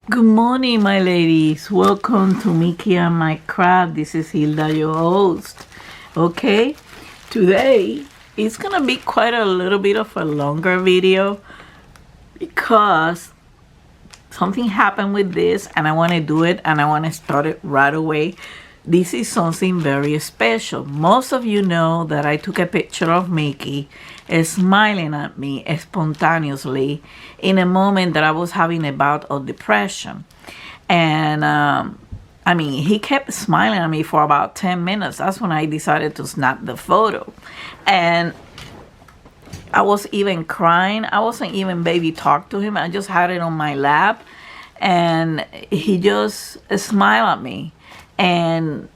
Good morning, my ladies. Welcome to Mickey and my craft. This is Hilda, your host. Okay, today it's gonna be quite a little bit of a longer video because something happened with this and I want to do it and I want to start it right away. This is something very special. Most of you know that I took a picture of Mickey smiling at me spontaneously in a moment that I was having a bout of depression. And I mean, he kept smiling at me for about 10 minutes. That's when I decided to snap the photo. And I was even crying. I wasn't even baby talk to him. I just had it on my lap. And he just smiled at me. And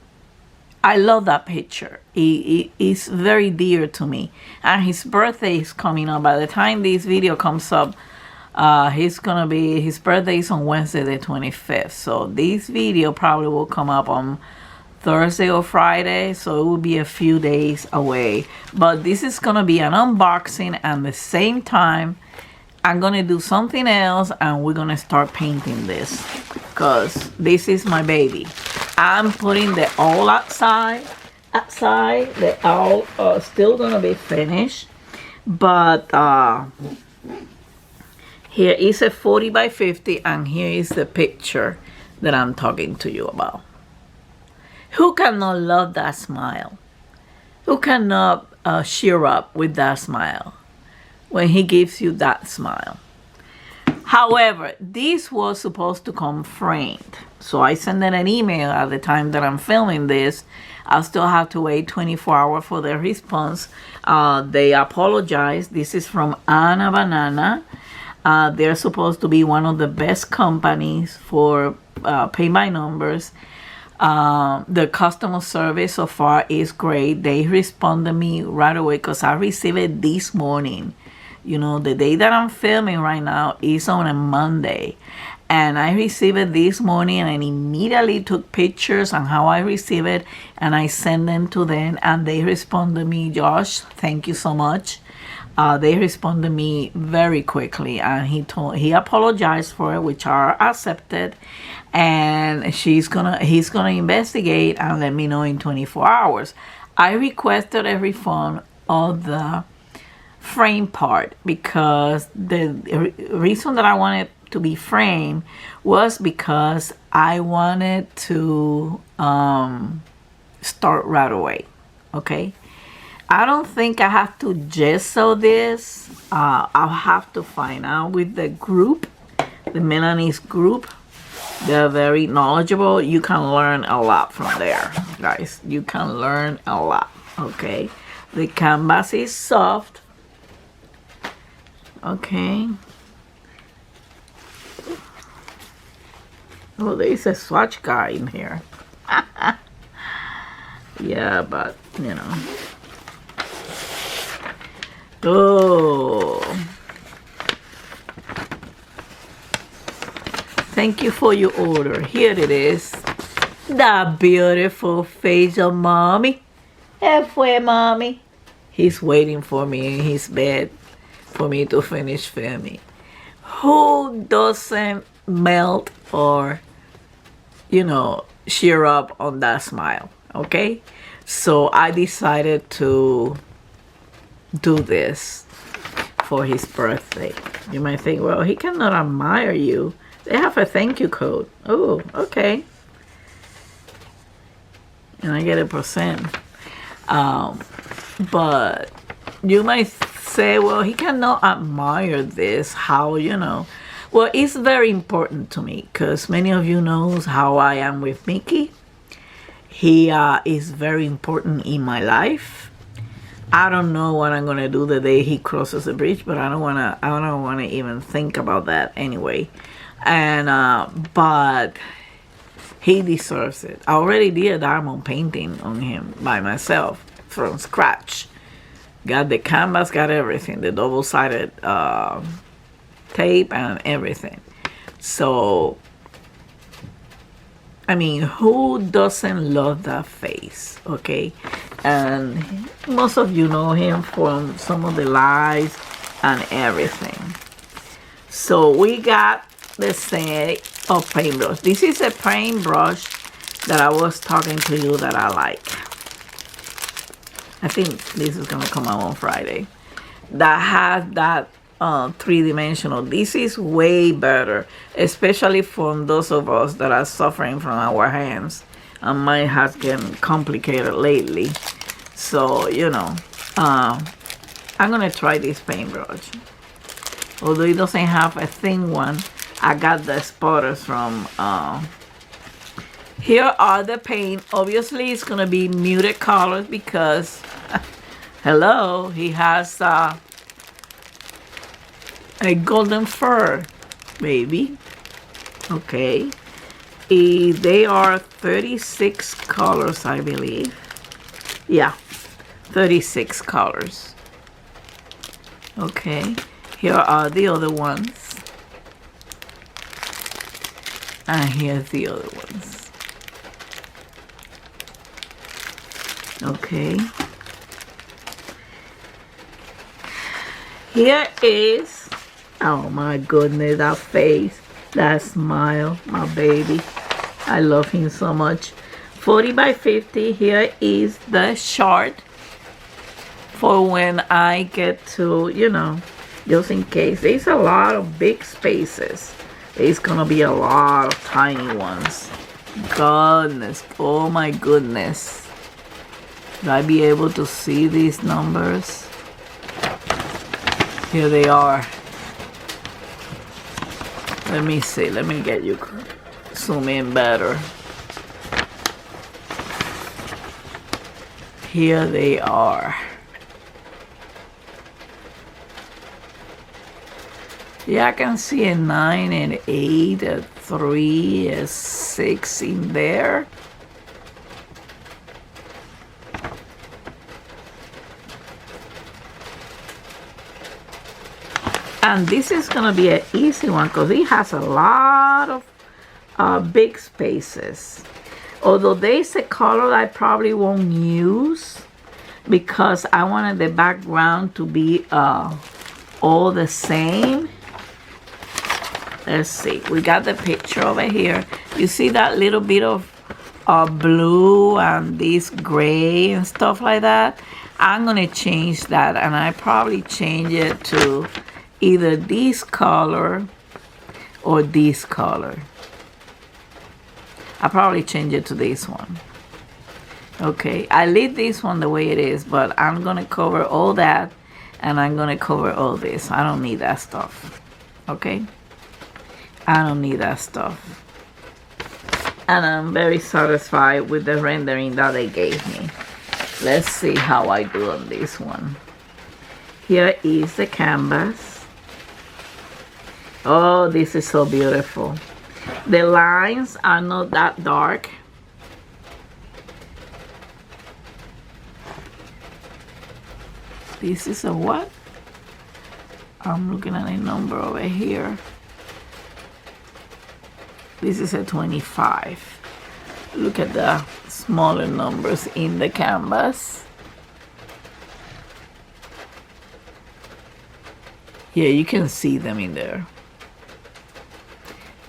I love that picture. He's very dear to me. And his birthday is coming up. By the time this video comes up, his birthday is on Wednesday the 25th. So this video probably will come up on Thursday or Friday. So it will be a few days away. But this is going to be an unboxing. And at the same time, I'm going to do something else. And we're going to start painting this. Because this is my baby. I'm putting the owl outside. The owl still gonna be finished, but here is a 40 by 50, and here is the picture that I'm talking to you about. Who cannot love that smile? Who cannot cheer up with that smile when he gives you that smile? However, this was supposed to come framed. So I sent them an email at the time that I'm filming this. I'll still have to wait 24 hours for their response. They apologize. This is from Aanabanana. They're supposed to be one of the best companies for pay by numbers. The customer service so far is great. They responded to me right away because I received it this morning. You know, the day that I'm filming right now is on a Monday. And I received it this morning and immediately took pictures on how I received it. And I sent them to them and they responded to me, Josh, thank you so much. They responded to me very quickly. And he apologized for it, which are accepted. And he's gonna investigate and let me know in 24 hours. I requested a refund of the frame part because the reason that I wanted to be framed was because I wanted to start right away. Okay, I don't think I have to gesso this. I'll have to find out with the group, the Milanese group. They're very knowledgeable. You can learn a lot from there, guys. You can learn a lot. Okay, the canvas is soft. Okay. Oh, there's a swatch guy in here. Yeah, but, you know. Oh. Thank you for your order. Here it is. The beautiful face of mommy. Halfway, mommy. He's waiting for me in his bed for me to finish filming. Who doesn't melt or, you know, cheer up on that smile? Okay, so I decided to do this for his birthday. You might think, well, he cannot admire you. They have a thank you code. Oh, okay. And I get a percent. But you might say, well, he cannot admire this. How, you know? Well, it's very important to me because many of you knows how I am with Mickey. He is very important in my life. I don't know what I'm gonna do the day he crosses the bridge, but I don't wanna even think about that anyway. And but he deserves it. I already did a diamond painting on him by myself from scratch. Got the canvas, got everything, the double-sided tape and everything. So, I mean, who doesn't love that face, okay? And most of you know him from some of the lives and everything. So we got the set of paintbrush. This is a paintbrush that I was talking to you that I like. I think this is gonna come out on Friday. That has that three-dimensional. This is way better, especially for those of us that are suffering from our hands. And mine has gotten complicated lately. So, you know, I'm gonna try this paintbrush. Although it doesn't have a thin one, I got the spotters from here are the paint. Obviously it's gonna be muted colors because hello, he has a golden fur, baby. Okay, they are 36 colors, I believe. Yeah, 36 colors. Okay, here are the other ones, and here's the other ones. Okay, here is, oh my goodness, that face, that smile, my baby. I love him so much. 40 by 50. Here is the chart for when I get to, you know, just in case. There's a lot of big spaces. There's gonna be a lot of tiny ones. Goodness, oh my goodness. Will I be able to see these numbers? Here they are. Let me see, let me get you zoom in better. Here they are. Yeah, I can see a 9 and 8, a 3, a 6 in there. And this is gonna be an easy one because it has a lot of big spaces. Although there's a color I probably won't use because I wanted the background to be all the same. Let's see, we got the picture over here. You see that little bit of blue and this gray and stuff like that? I'm gonna change that, and I probably change it to either this color or this color. I'll probably change it to this one. Okay, I leave this one the way it is, but I'm gonna cover all that and I'm gonna cover all this. I don't need that stuff. Okay, I don't need that stuff. And I'm very satisfied with the rendering that they gave me. Let's see how I do on this one. Here is the canvas. Oh, this is so beautiful. The lines are not that dark. This is a what? I'm looking at a number over here. This is a 25. Look at the smaller numbers in the canvas. Yeah, you can see them in there.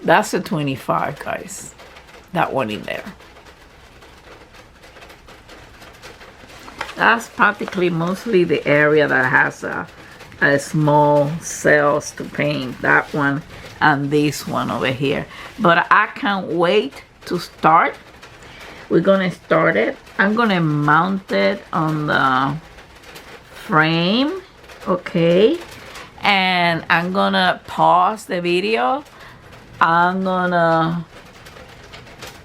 That's a 25, guys. That one in there. That's practically mostly the area that has a small cells to paint. That one and this one over here. But I can't wait to start. We're gonna start it. I'm gonna mount it on the frame. Okay. And I'm gonna pause the video. I'm gonna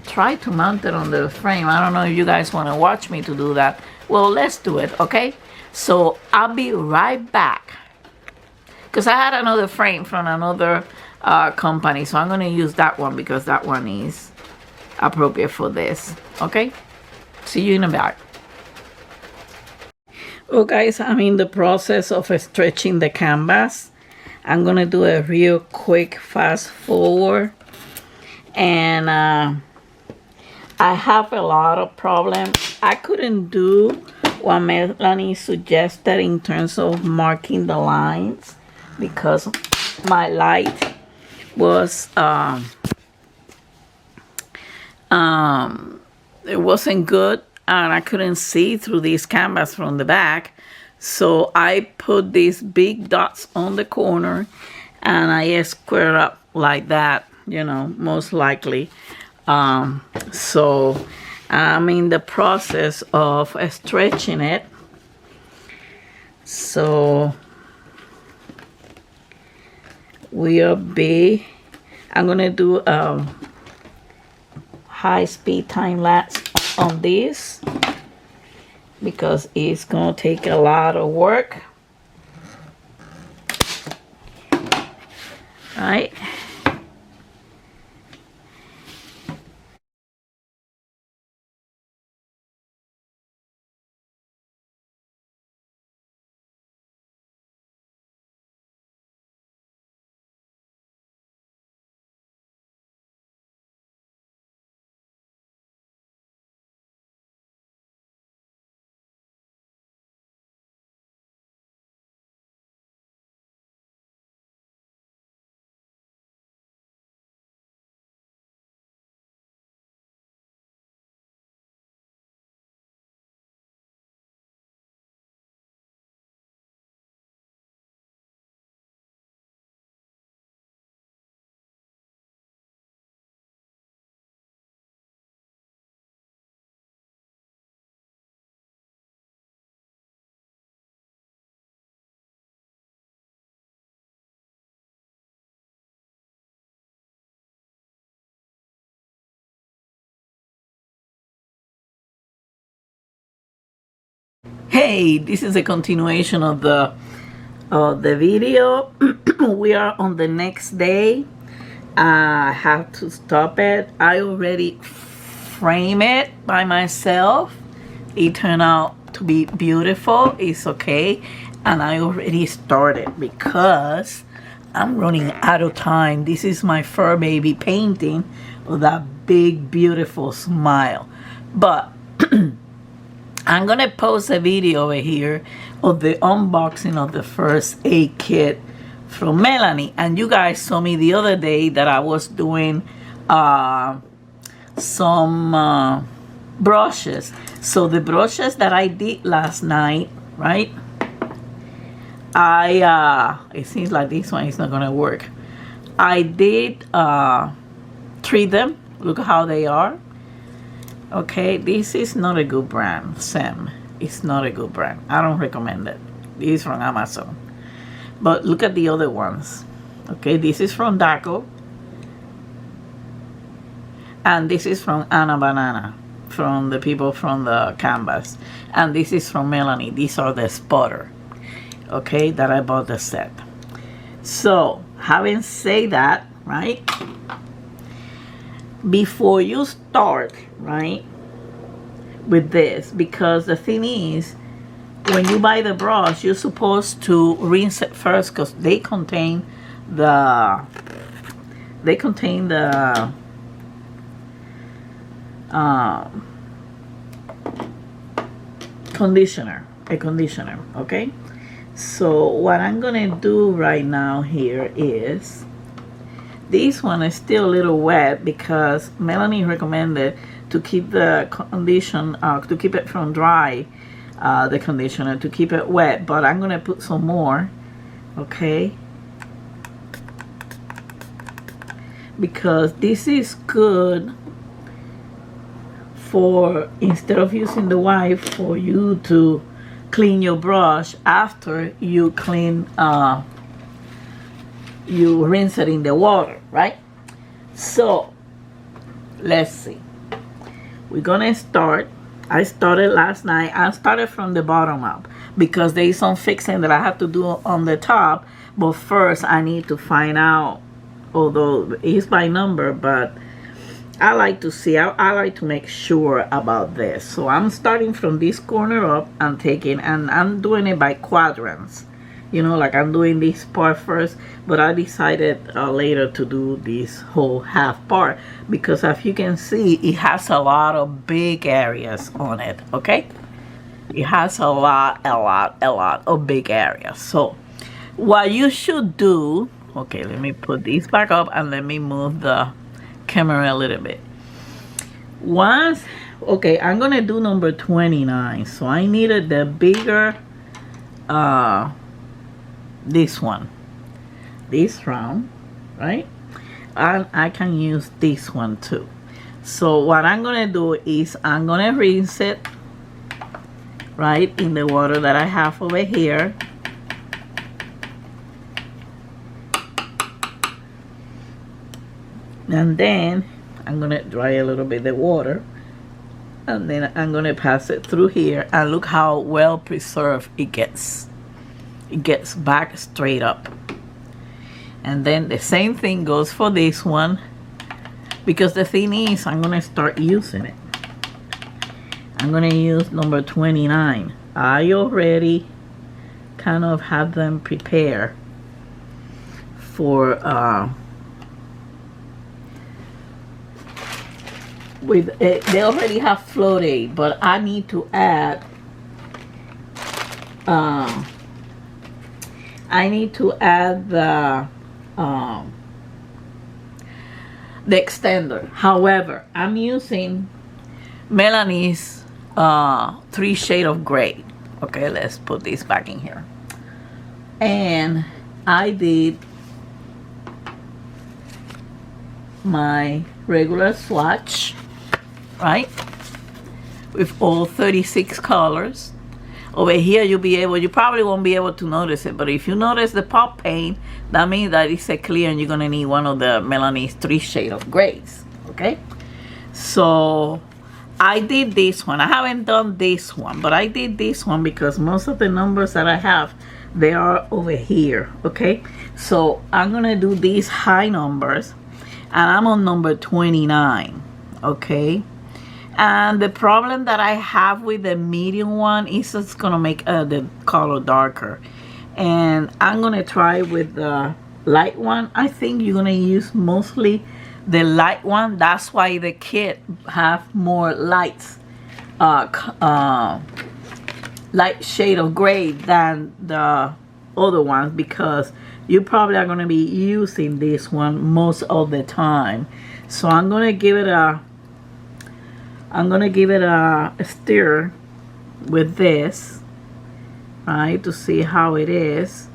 try to mount it on the frame. I don't know if you guys want to watch me to do that. Well, let's do it, okay? So I'll be right back because I had another frame from another company, so I'm gonna use that one because that one is appropriate for this. Okay, see you in a bit. Well, guys, I'm in the process of stretching the canvas. I'm gonna do a real quick fast forward, and I have a lot of problems. I couldn't do what Melanie suggested in terms of marking the lines because my light was it wasn't good, and I couldn't see through this canvas from the back. So I put these big dots on the corner, and I square up like that, you know, most likely. So I'm in the process of stretching it. So I'm gonna do high-speed time lapse on this because it's gonna take a lot of work. All right. Hey, this is a continuation of the video. We are on the next day. I have to stop it. I already frame it by myself. It turned out to be beautiful. It's okay. And I already started because I'm running out of time. This is my fur baby painting with that big beautiful smile. But I'm gonna post a video over here of the unboxing of the first aid kit from Melanie. And you guys saw me the other day that I was doing some brushes. So the brushes that I did last night, right? It seems like this one is not gonna work. I did treat them. Look how they are. Okay, this is not a good brand, Sam. It's not a good brand. I don't recommend it. This is from Amazon. But look at the other ones. Okay, this is from Daco. And this is from Aanabanana, from the people from the canvas. And this is from Melanie. These are the spotter. Okay, that I bought the set. So, having said that, right? Before you start, right, with this, because the thing is, when you buy the brush, you're supposed to rinse it first because they contain the conditioner, a conditioner. Okay, so what I'm gonna do right now here is, this one is still a little wet because Melanie recommended to keep the condition, to keep it from dry, the conditioner, to keep it wet. But I'm gonna put some more, okay? Because this is good for, instead of using the wipe, for you to clean your brush after you clean, you rinse it in the water, right? So let's see. We're gonna start. I started last night. I started from the bottom up because there is some fixing that I have to do on the top. But first I need to find out, although it's by number, but I like to see, I like to make sure about this. So I'm starting from this corner up and taking, and I'm doing it by quadrants. You know, like I'm doing this part first, but I decided later to do this whole half part because as you can see, it has a lot of big areas on it, okay? It has a lot of big areas. So what you should do, okay, let me put this back up and let me move the camera a little bit. once, okay, I'm gonna do number 29. So I needed the bigger, this one, this round, right? And I can use this one too. So what I'm gonna do is I'm gonna rinse it right in the water that I have over here. And then I'm gonna dry a little bit the water, and then I'm gonna pass it through here, and look how well preserved it gets. It gets back straight up. And then the same thing goes for this one, because the thing is, I'm gonna start using it. I'm gonna use number 29. I already kind of have them prepare for with it. They already have floated, but I need to add the extender. However, I'm using Melanie's 3 shade of gray. Okay, let's put this back in here. And I did my regular swatch, right, with all 36 colors. Over here you probably won't be able to notice it, but if you notice the pop paint, that means that it's a clear, and you're gonna need one of the Melanie's 3 shade of grays. Okay, so I did this one. I haven't done this one, but I did this one because most of the numbers that I have, they are over here. Okay, so I'm gonna do these high numbers, and I'm on number 29. Okay, and the problem that I have with the medium one is it's gonna make the color darker, and I'm gonna try with the light one. I think you're gonna use mostly the light one. That's why the kit have more lights, light shade of gray than the other ones, because you probably are going to be using this one most of the time. So I'm going to give it a stir with this, right, to see how it is.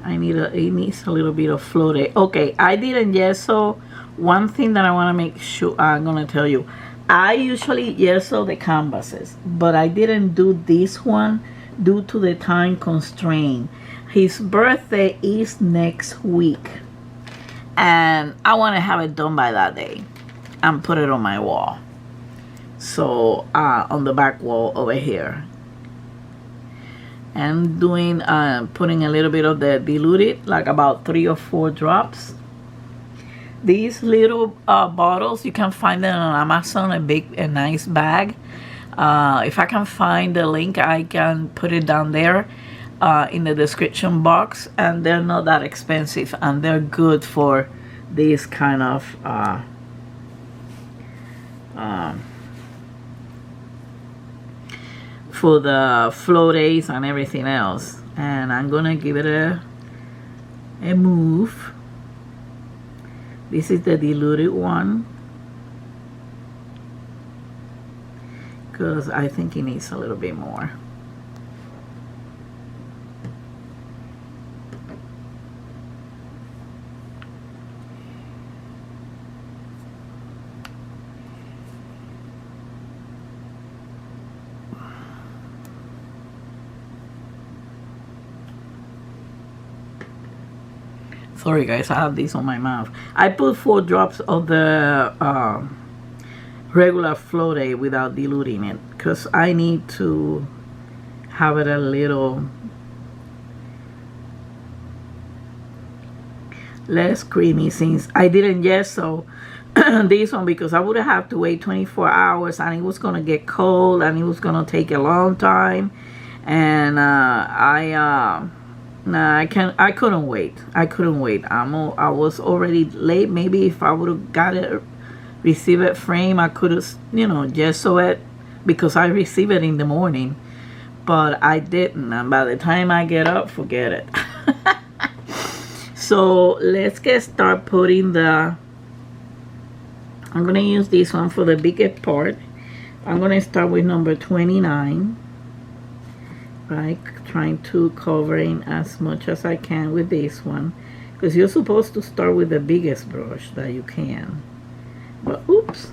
It needs a little bit of floating. Okay, I didn't gesso. One thing that I want to make sure, I'm going to tell you, I usually gesso the canvases, but I didn't do this one due to the time constraint. His birthday is next week, and I want to have it done by that day and put it on my wall. So on the back wall over here. And doing putting a little bit of the diluted, like about 3 or 4 drops. These little bottles, you can find them on Amazon, a nice bag. If I can find the link, I can put it down there in the description box. And they're not that expensive, and they're good for this kind of for the floaties and everything else. And I'm gonna give it a move. This is the diluted one, because I think it needs a little bit more. Sorry guys, I have this on my mouth. I put 4 drops of the regular floaty without diluting it, because I need to have it a little less creamy, since I didn't gesso this one, because I would have to wait 24 hours, and it was gonna get cold, and it was gonna take a long time, and nah, I couldn't wait. I was already late. Maybe if I would have got it, receive it frame, I could have, gesso it, because I receive it in the morning. But I didn't, and by the time I get up, forget it. So let's start putting the I'm gonna use this one for the biggest part. I'm gonna start with number 29, right? Trying to cover in as much as I can with this one, because you're supposed to start with the biggest brush that you can. But oops,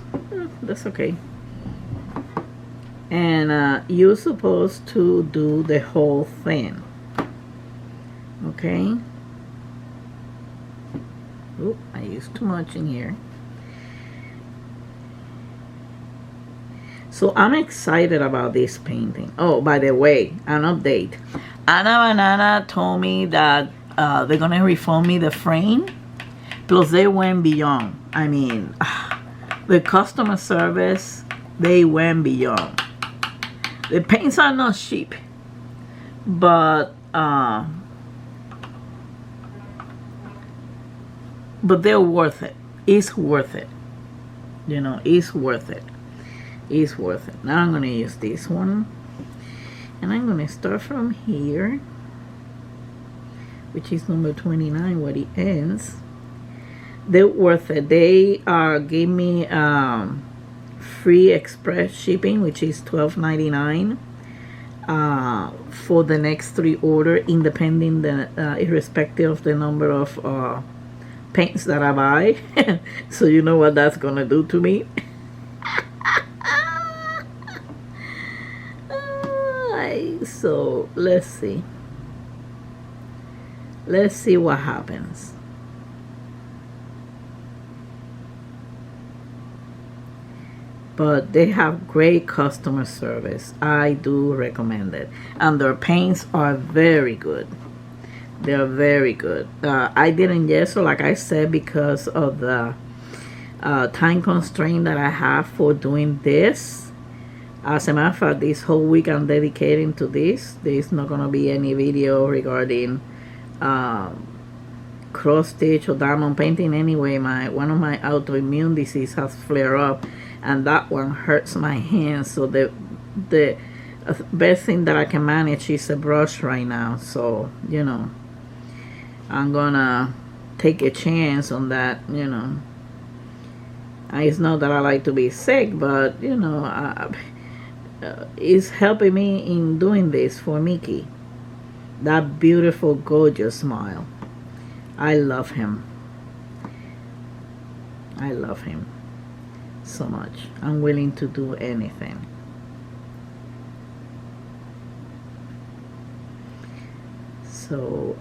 that's okay. And you're supposed to do the whole thing, okay? Oop, I used too much in here. So I'm excited about this painting. Oh, by the way, an update. Aanabanana told me that they're gonna refund me the frame. Plus they went beyond. I mean, the customer service, they went beyond. The paints are not cheap, but they're worth it. It's worth it. You know, it's worth it. It's worth it. Now I'm going to use this one, and I'm going to start from here, which is number 29, where it ends. They're worth it. They gave me free express shipping, which is $12.99 for the next 3 orders, independent, irrespective of the number of paints that I buy. So you know what that's gonna do to me. So let's see what happens. But they have great customer service. I do recommend it, and their paints are very good. They're very good. I didn't gesso, like I said, because of the time constraint that I have for doing this. As a matter of fact, this whole week I'm dedicating to this. There's not going to be any video regarding cross stitch or diamond painting anyway. One of my autoimmune disease has flared up, and that one hurts my hands. So the best thing that I can manage is a brush right now. So, you know, I'm gonna take a chance on that, you know. It's not that I like to be sick, but, you know, it's helping me in doing this for Mickey. That beautiful, gorgeous smile. I love him. I love him so much. I'm willing to do anything. So,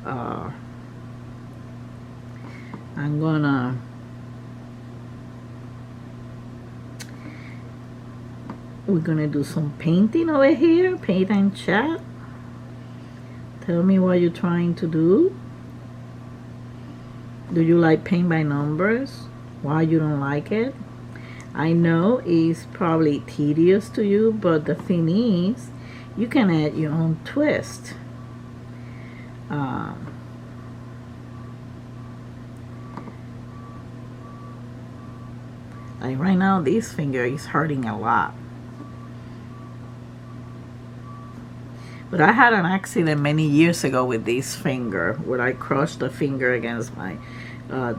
I'm gonna we're gonna do some painting over here. Paint and chat. Tell me what you're trying to do. Do you like paint by numbers? Why you don't like it? I know it's probably tedious to you, but the thing is, you can add your own twist. Like right now, this finger is hurting a lot. But I had an accident many years ago with this finger, where I crushed the finger against my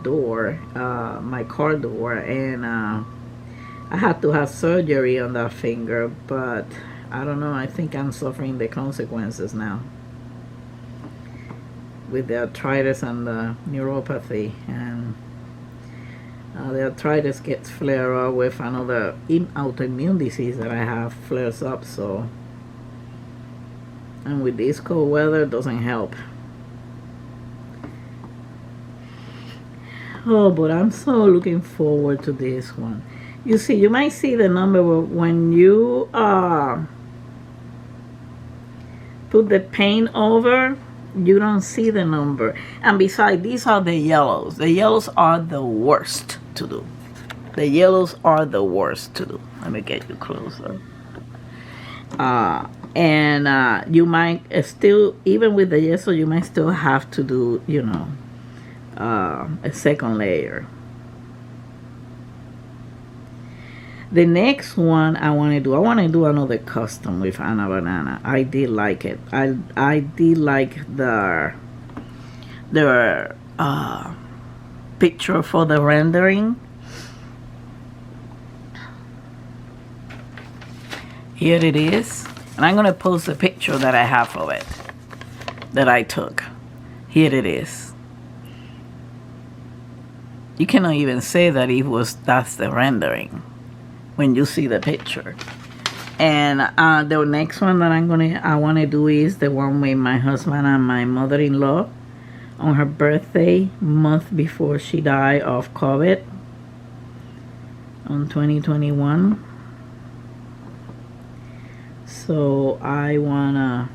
door, my car door, and I had to have surgery on that finger. But I don't know, I think I'm suffering the consequences now with the arthritis and the neuropathy, and the arthritis gets flared up with another autoimmune disease that I have flares up. So, and with this cold weather, it doesn't help. Oh, but I'm so looking forward to this one. You see, you might see the number when you put the paint over, you don't see the number. And besides, these are the yellows. The yellows are the worst to do. The yellows are the worst to do. Let me get you closer. And you might still, even with the gesso, you might still have to do, you know, a second layer. The next one I want to do another custom with Aanabanana. I did like it. I did like the picture for the rendering. Here it is. And I'm going to post a picture that I have of it, that I took. Here it is. You cannot even say that that's the rendering when you see the picture. And the next one that I want to do is the one with my husband and my mother-in-law on her birthday, month before she died of COVID, on 2021. So I wanna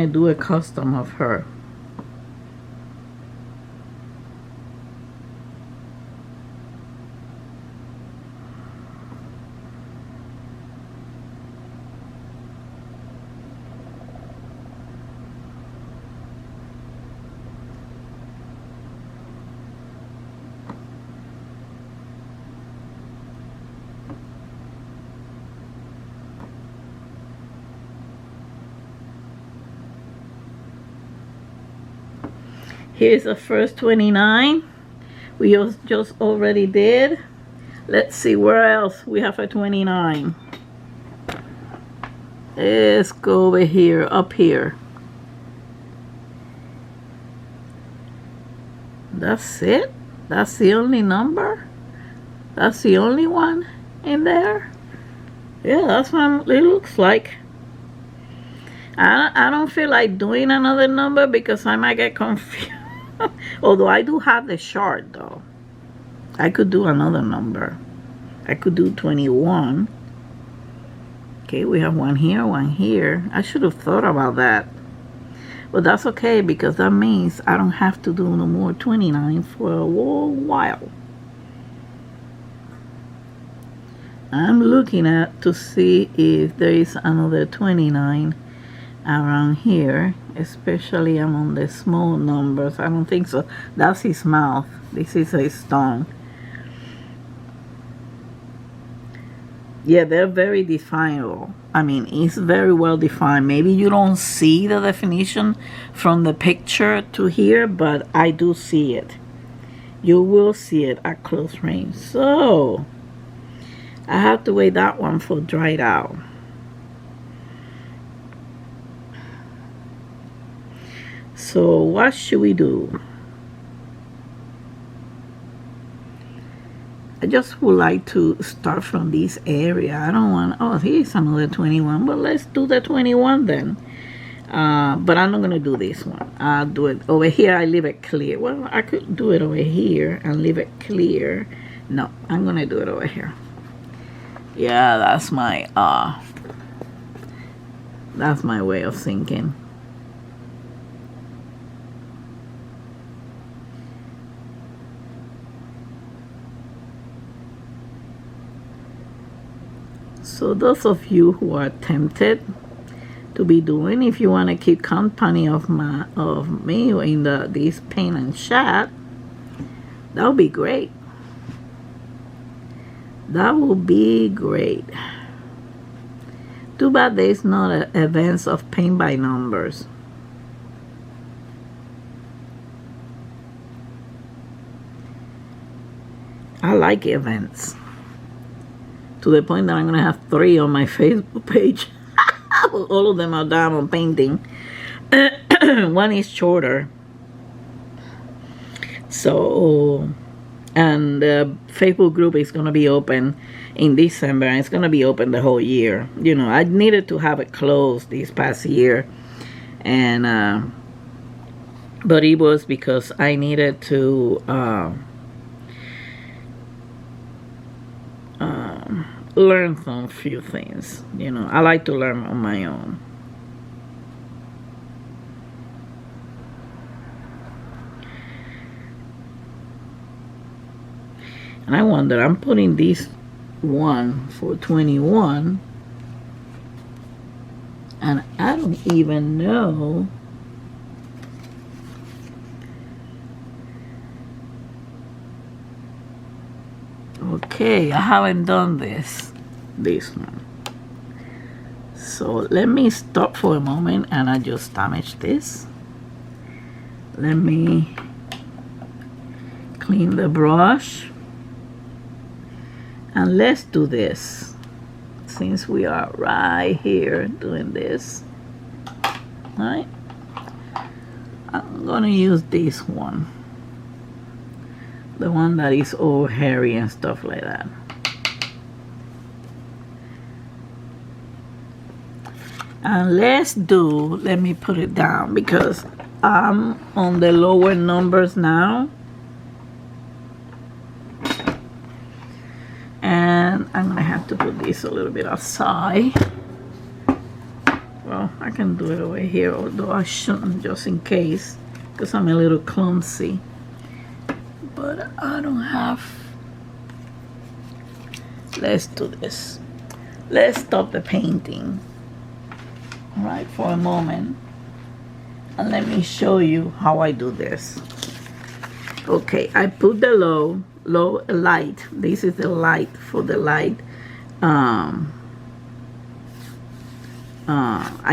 do a custom of her. Here's the first 29 we just already did. Let's see where else we have a 29. Let's go over here, up here. That's it? That's the only number? That's the only one in there? Yeah, that's what it looks like. I don't feel like doing another number because I might get confused. Although I do have the chart though. I could do another number. I could do 21. Okay, we have one here. I should have thought about that. But that's okay because that means I don't have to do no more 29 for a while. I'm looking to see if there is another 29 around here, especially among the small numbers. I don't think so. That's his mouth. This is a stone. Yeah, they're very definable. I mean, it's very well defined. Maybe you don't see the definition from the picture to here, but I do see it. You will see it at close range. So I have to wait that one for dried out. So what should we do? I just would like to start from this area. I don't want, oh, here's another 21, but let's do the 21 then. But I'm not going to do this one. I'll do it over here. I leave it clear. Well, I could do it over here and leave it clear. No, I'm going to do it over here. Yeah, that's my way of thinking. So those of you who are tempted to be doing, if you want to keep company of me in this paint and chat, that would be great. That would be great. Too bad there's not events of paint by numbers. I like events. To the point that I'm going to have 3 on my Facebook page. All of them are diamond painting. One is shorter. So, and the Facebook group is going to be open in December. And it's going to be open the whole year. You know, I needed to have it closed this past year. And, but it was because I needed to, learn some few things. You know, I like to learn on my own. And I wonder, I'm putting this one for 21, and I don't even know okay, I haven't done this one. So let me stop for a moment and I just damage this. Let me clean the brush. And let's do this. Since we are right here doing this. Alright. I'm gonna use this one. The one that is all hairy and stuff like that. And let me put it down because I'm on the lower numbers now. And I'm gonna have to put this a little bit outside. Well, I can do it over here, although I shouldn't, just in case, because I'm a little clumsy. But I don't have. Let's do this. Let's stop the painting. All right, for a moment. And let me show you how I do this. Okay, I put the low light. This is the light for the light. I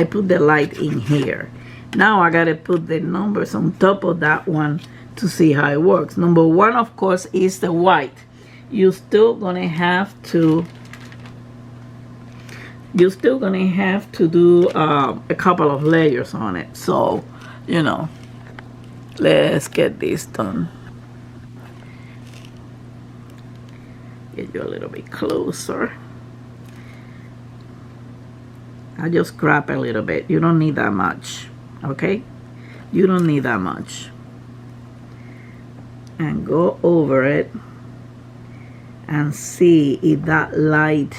put the light in here. Now I gotta put the numbers on top of that one to see how it works. Number one, of course, is the white. You're still gonna have to do a couple of layers on it. So, you know, let's get this done. Get you a little bit closer. I just grab a little bit. You don't need that much, okay? You don't need that much. And go over it and see if that light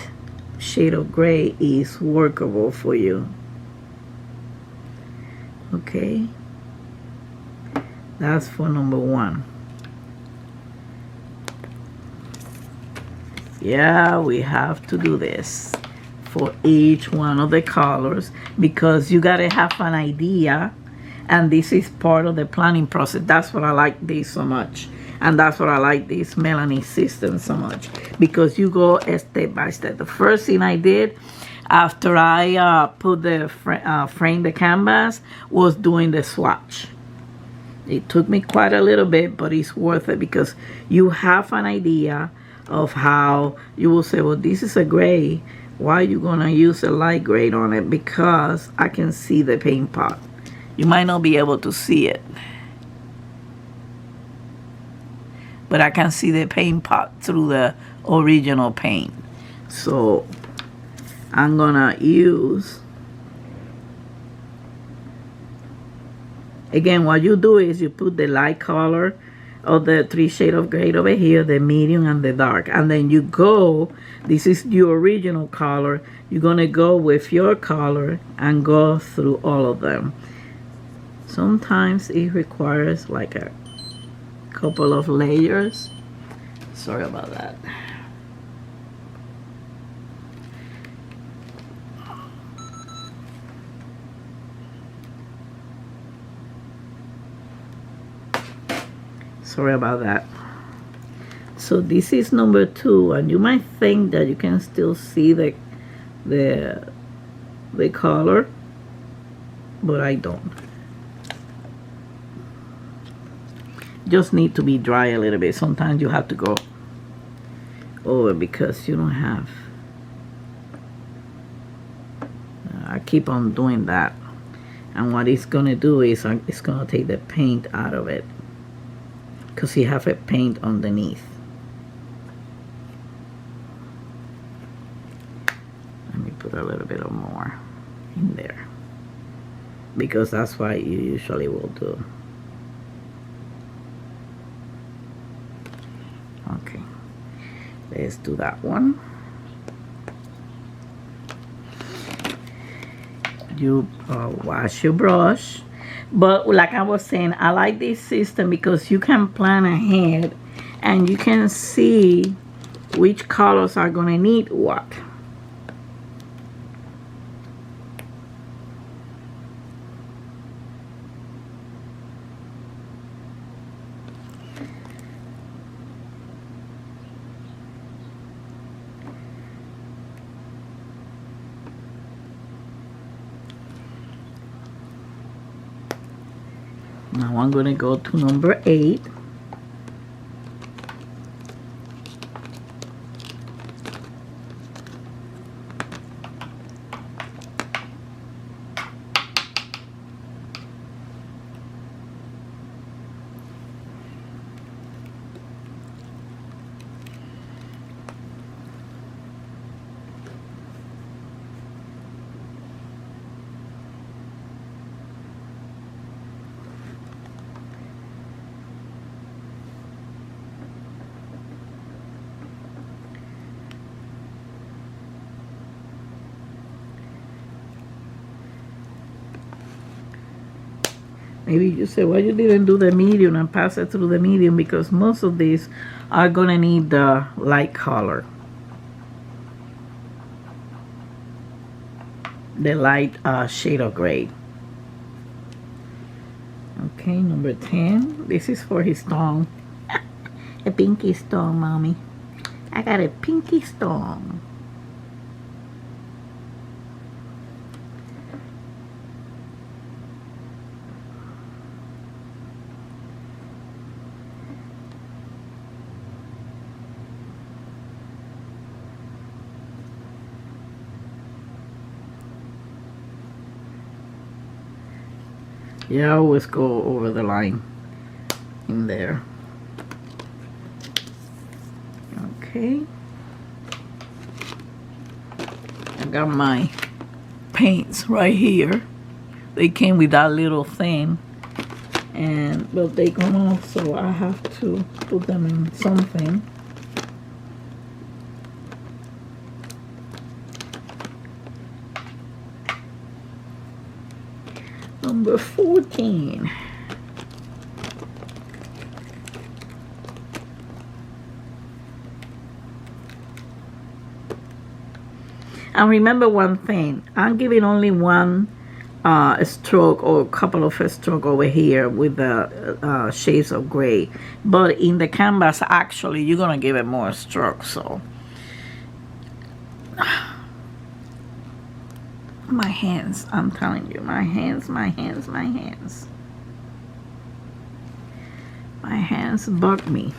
shade of gray is workable for you. Okay, that's for number one. Yeah, we have to do this for each one of the colors because you gotta have an idea, and this is part of the planning process. That's what I like this so much. And that's what I like this Melanie system so much, because you go step by step. The first thing I did after I put the frame the canvas was doing the swatch. It took me quite a little bit, but it's worth it because you have an idea of how you will say, well, this is a gray. Why are you gonna use a light gray on it? Because I can see the paint pot. You might not be able to see it, but I can see the paint pot through the original paint. So I'm gonna use, again, what you do is you put the light color of the 3 shades of gray over here, the medium and the dark, and then you go, this is your original color, you're gonna go with your color and go through all of them. Sometimes it requires like a couple of layers. Sorry about that. Sorry about that. So this is number 2, and you might think that you can still see the color, but I don't. Just need to be dry a little bit. Sometimes you have to go over because you don't have. I keep on doing that, and what it's gonna do is it's gonna take the paint out of it because you have a paint underneath. Let me put a little bit of more in there because that's what you usually will do. Okay, let's do that one. You wash your brush, but like I was saying, I like this system because you can plan ahead and you can see which colors are gonna need what. Now I'm gonna go to number 8. Maybe you say, why you didn't do the medium and pass it through the medium? Because most of these are gonna need the light color. The light shade of gray. Okay, number 10. This is for his tongue. A pinky stone, mommy. I got a pinky stone. Yeah, I always go over the line in there. Okay. I got my paints right here. They came with that little thing, but they come off, so I have to put them in something. Number 14. And remember one thing, I'm giving only one stroke or a couple of strokes over here with the shades of gray, but in the canvas actually you're gonna give it more strokes. So my hands, I'm telling you, my hands bug me.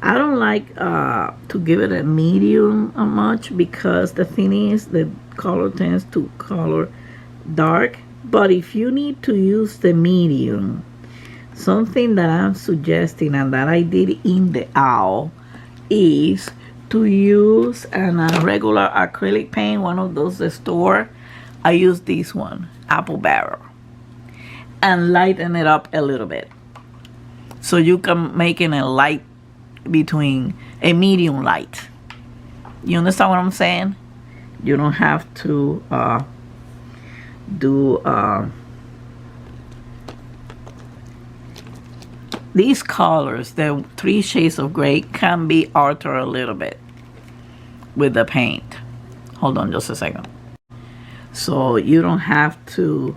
I don't like to give it a medium much, because the thing is the color tends to color dark. But if you need to use the medium, something that I'm suggesting and that I did in the owl is to use a regular acrylic paint, one of those the store. I use this one, Apple Barrel, and lighten it up a little bit, so you can make it a light between a medium light. You understand what I'm saying? You don't have to do these colors. The 3 shades of gray can be altered a little bit with the paint. Hold on just a second. So you don't have to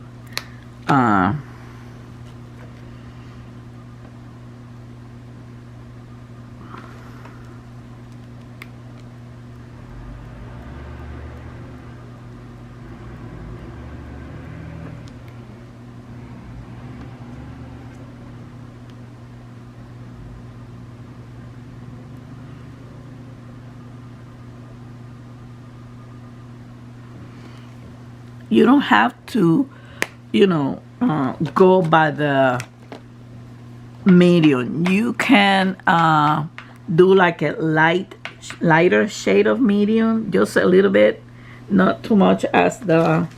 you don't have to, go by the medium. You can do like a lighter shade of medium, just a little bit, not too much as the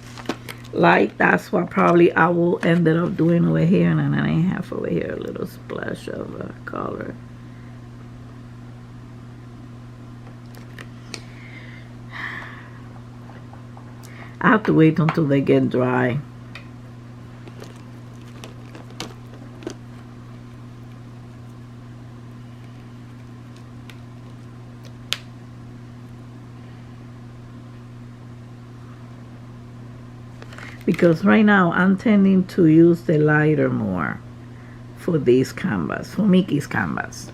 light. That's what probably I will end up doing over here, and then I have over here a little splash of color. I have to wait until they get dry. because right now I'm tending to use the lighter more for this canvas, for Mickey's canvas.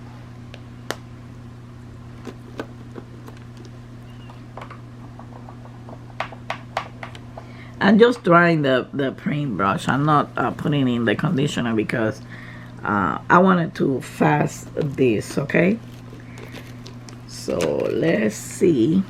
I'm just drying the paintbrush. I'm not putting in the conditioner because I wanted to fast this, okay? So let's see.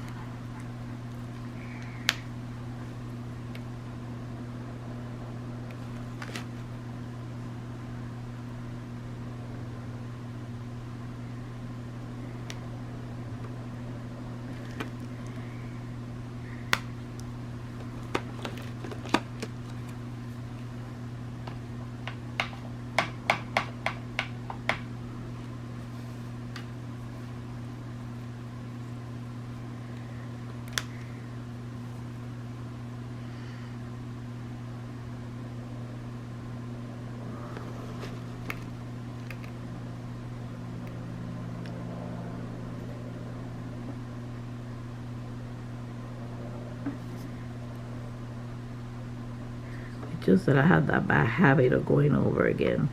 Just that I had that bad habit of going over again,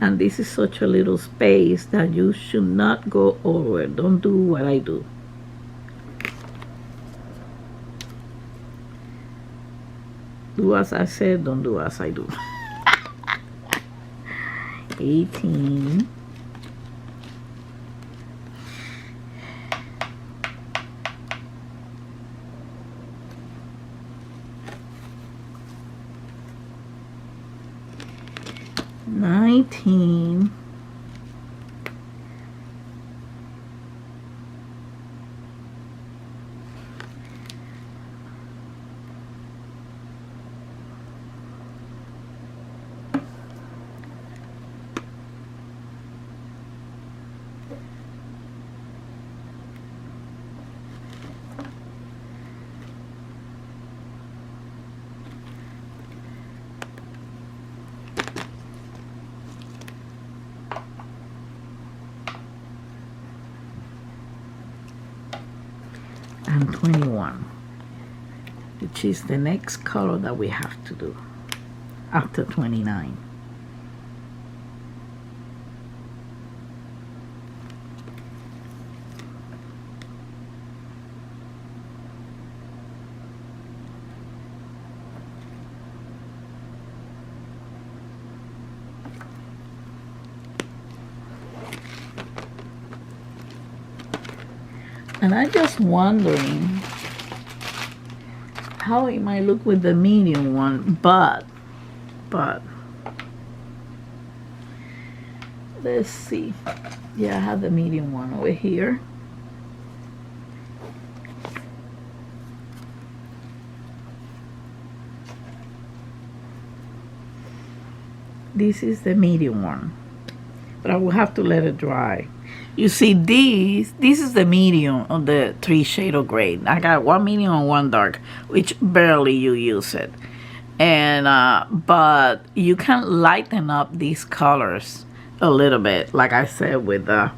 and this is such a little space that you should not go over. Don't do what I do. Do as I said, don't do as I do. 18. $19. And 21, which is the next color that we have to do after 29. And I'm just wondering how it might look with the medium one, but let's see. Yeah, I have the medium one over here. This is the medium one, but I will have to let it dry. You see, this is the medium of the 3 shade of gray. I got one medium and one dark, which barely you use it. And but you can lighten up these colors a little bit, like I said, with the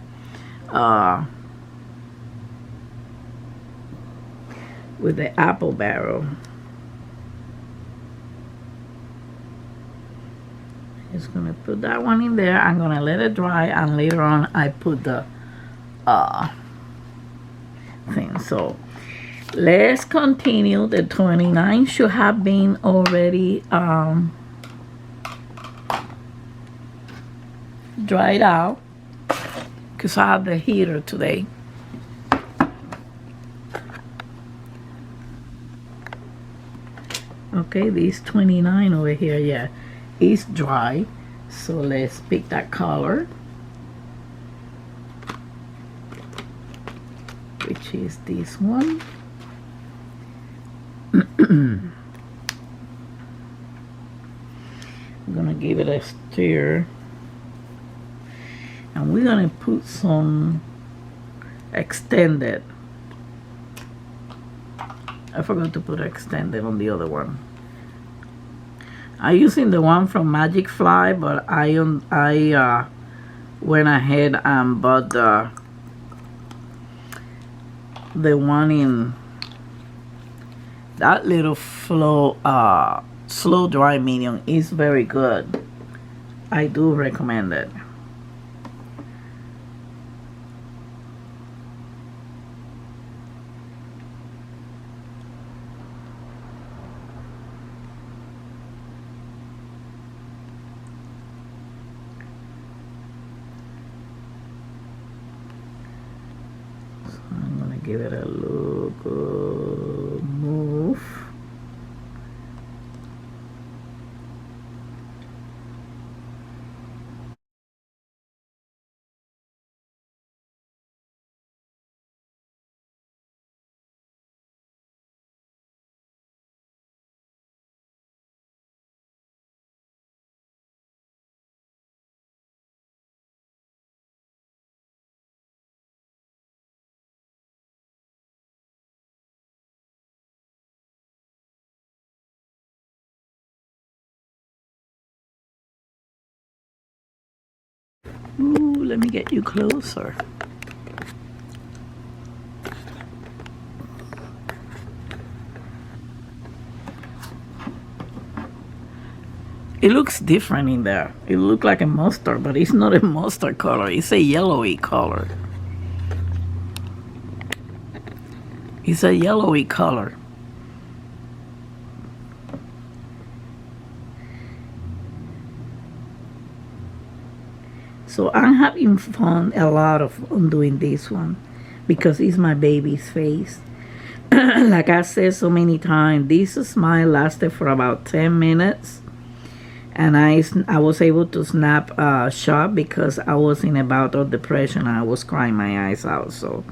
apple barrel. Just gonna put that one in there. I'm gonna let it dry, and later on I put the thing. So let's continue. The 29 should have been already dried out because I have the heater today. Okay, this 29 over here, yeah, is dry. So let's pick that color, which is this one. I'm gonna give it a stir, and we're gonna put some extended. I forgot to put extended on the other one. I'm using the one from Magic Fly, but I went ahead and bought the one in that little flow slow dry medium is very good. I do recommend it. So I'm gonna give it a little good move. Ooh, let me get you closer. It looks different in there. It looks like a mustard, but it's not a mustard color. It's a yellowy color. It's a yellowy color. So I'm having fun a lot on doing this one because it's my baby's face. Like I said so many times, this smile lasted for about 10 minutes. And I was able to snap a shot because I was in a bout of depression. I was crying my eyes out. So,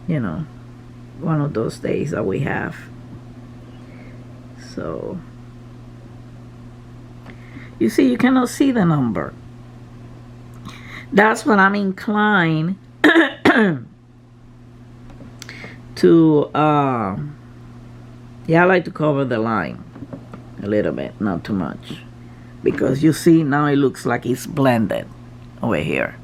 you know, one of those days that we have. So, you see, you cannot see the number. That's what I'm inclined to, yeah, I like to cover the line a little bit, not too much, because you see now it looks like it's blended over here.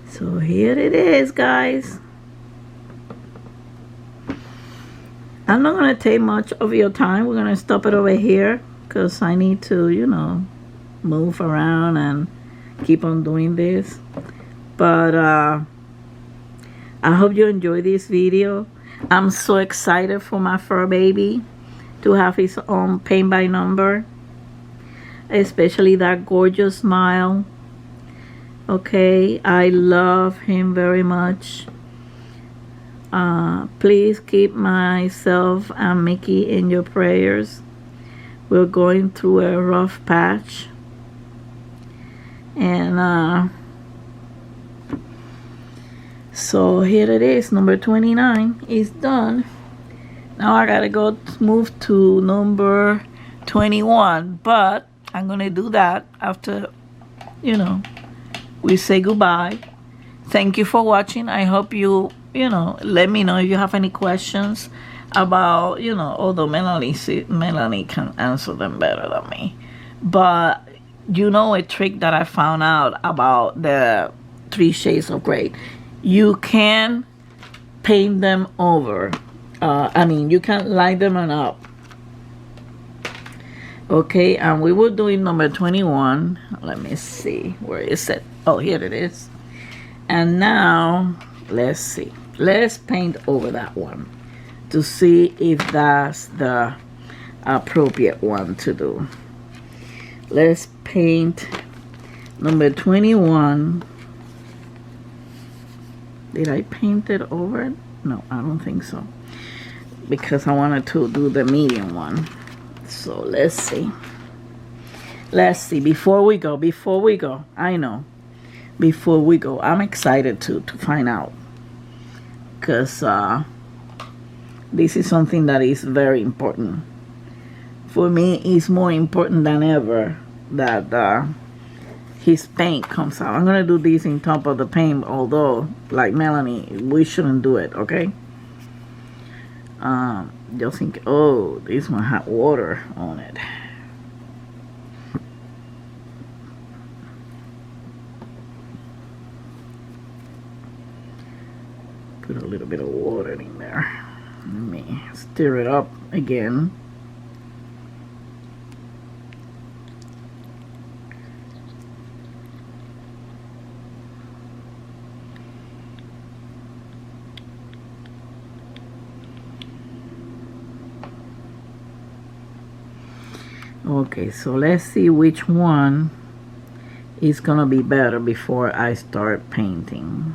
So here it is, guys. I'm not going to take much of your time. We're going to stop it over here because I need to, you know, move around and keep on doing this. But I hope you enjoy this video. I'm so excited for my fur baby to have his own paint by number, especially that gorgeous smile. Okay, I love him very much. Please keep myself and Mickey in your prayers. We're going through a rough patch. And so here it is, number 29 is done. Now I gotta go move to number 21, but I'm gonna do that after, you know, we say goodbye. Thank you for watching. I hope you let me know if you have any questions about, although Melanie can answer them better than me. But, a trick that I found out about the 3 shades of gray. You can paint them over You can line them up. Okay, and we were doing number 21. Let me see, where is it? Oh, here it is. And now let's see, let's paint over that one to see if that's the appropriate one to do. Let's paint number 21. Did I paint it over it? No, I don't think so, because I wanted to do the medium one. So let's see. Let's see. Before we go, I know. Before we go, I'm excited to find out, because this is something that is very important. For me, it's more important than ever that his paint comes out. I'm going to do this in top of the paint, although, like Melanie, we shouldn't do it, okay? Just think, oh, this one had water on it. Put a little bit of water in there. Let me stir it up again. Okay, so let's see which one is gonna be better before I start painting.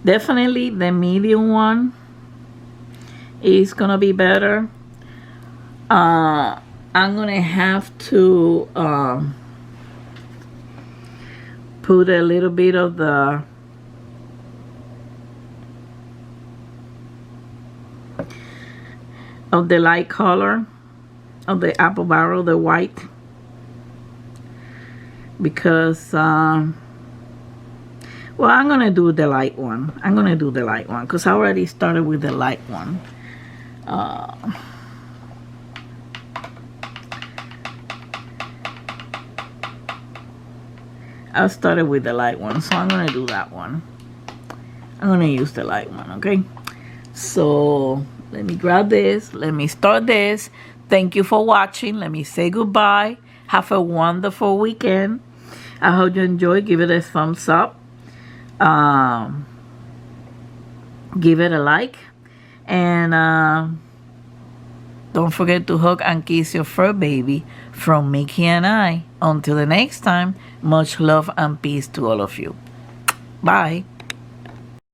Definitely the medium one is gonna be better. I'm gonna have to put a little bit of the light color of the apple barrel, the white, because well, I'm gonna do the light one. I'm gonna do the light one because I already started with the light one. I started with the light one, so I'm gonna do that one. I'm gonna use the light one, okay? So let me grab this. Let me start this. Thank you for watching. Let me say goodbye. Have a wonderful weekend. I hope you enjoy. Give it a thumbs up. Give it a like. And don't forget to hug and kiss your fur baby from Mickey and I. Until the next time, much love and peace to all of you. Bye.